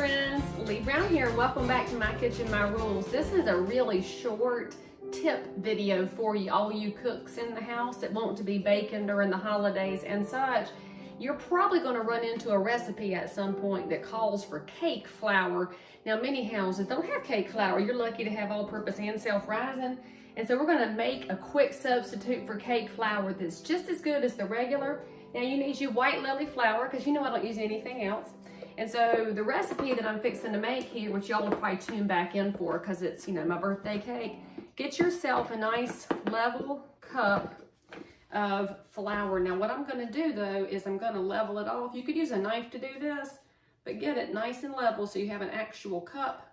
friends, Leigh Brown here. Welcome back to My Kitchen, My Rules. This is a really short tip video for you, all you cooks in the house that want to be baking during the holidays and such. You're probably going to run into a recipe at some point that calls for cake flour. Now, many houses don't have cake flour. You're lucky to have all-purpose and self-rising. And so we're going to make a quick substitute for cake flour that's just as good as the regular. Now, you need your white lily flour because you know I don't use anything else. And so the recipe that I'm fixing to make here, which y'all will probably tune back in for because it's, you know, my birthday cake, get yourself a nice level cup of flour. Now what I'm going to do though is I'm going to level it off. You could use a knife to do this, but get it nice and level so you have an actual cup.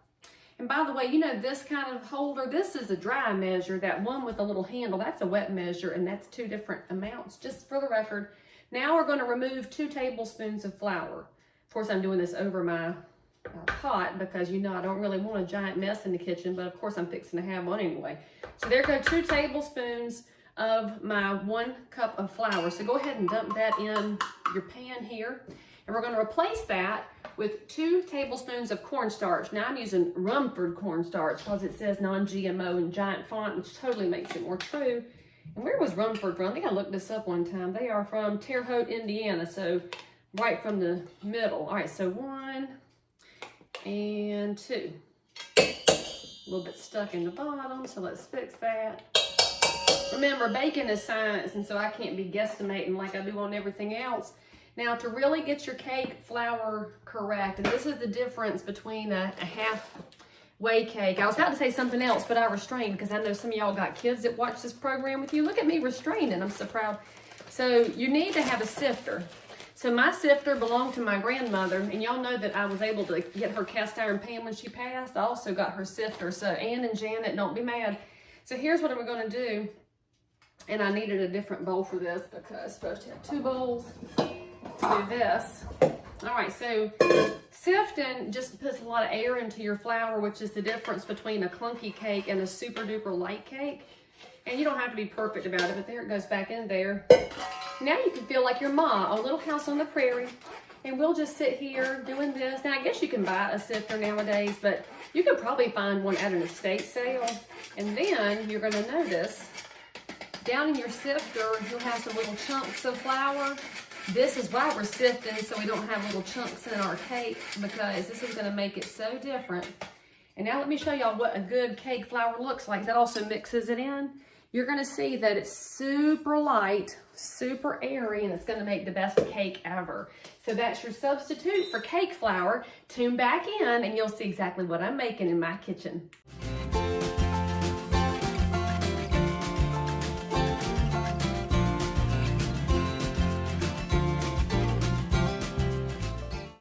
And by the way, you know, this kind of holder, this is a dry measure. That one with a little handle, that's a wet measure, and that's two different amounts, just for the record. Now we're going to remove 2 tablespoons of flour. Of course, I'm doing this over my pot because, you know, I don't really want a giant mess in the kitchen, but of course I'm fixing to have one anyway. So there go 2 tablespoons of my 1 cup of flour. So go ahead and dump that in your pan here. And we're going to replace that with 2 tablespoons of cornstarch. Now I'm using Rumford cornstarch because it says non-GMO in giant font, which totally makes it more true. And where was Rumford from? I think I looked this up one time. They are from Terre Haute, Indiana, so right from the middle. All right, so 1 and 2. A little bit stuck in the bottom, so let's fix that. Remember, baking is science, and so I can't be guesstimating like I do on everything else. Now, to really get your cake flour correct, and this is the difference between a halfway cake. I was about to say something else, but I restrained because I know some of y'all got kids that watch this program with you. Look at me restraining. I'm so proud. So you need to have a sifter. So my sifter belonged to my grandmother, and y'all know that I was able to get her cast iron pan when she passed. I also got her sifter. So Ann and Janet, don't be mad. So here's what we're going to do. And I needed a different bowl for this because I'm supposed to have 2 bowls to do this. All right, so sifting just puts a lot of air into your flour, which is the difference between a clunky cake and a super duper light cake. And you don't have to be perfect about it, but there it goes back in there. Now you can feel like your ma, a Little House on the Prairie. And we'll just sit here doing this. Now, I guess you can buy a sifter nowadays, but you can probably find one at an estate sale. And then you're going to notice down in your sifter, you'll have some little chunks of flour. This is why we're sifting, so we don't have little chunks in our cake, because this is going to make it so different. And now let me show y'all what a good cake flour looks like. That also mixes it in. You're going to see that it's super light, super airy, and it's going to make the best cake ever. So that's your substitute for cake flour. Tune back in, and you'll see exactly what I'm making in my kitchen.